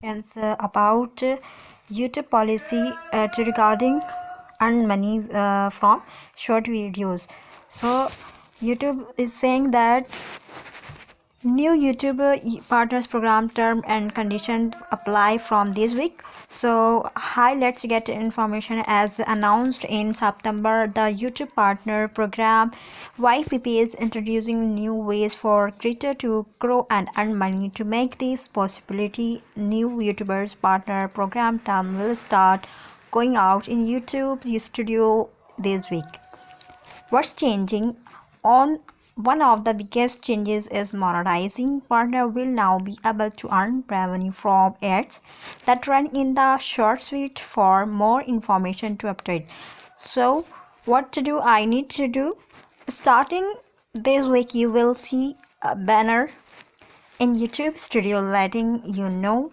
About YouTube policy to regarding earn money from short videos. So YouTube is saying that new YouTuber partners program term and conditions apply from this week. So hi, let's get information. As announced in September, the YouTube partner program YPP is introducing new ways for creator to grow and earn money. To make this possibility, new YouTubers partner program term will start going out in YouTube Studio this week. What's changing? On one of the biggest changes is monetizing. Partner will now be able to earn revenue from ads that run in the short suite. For more information to update, so what to do? I need to do starting this week. You will see a banner in YouTube Studio letting you know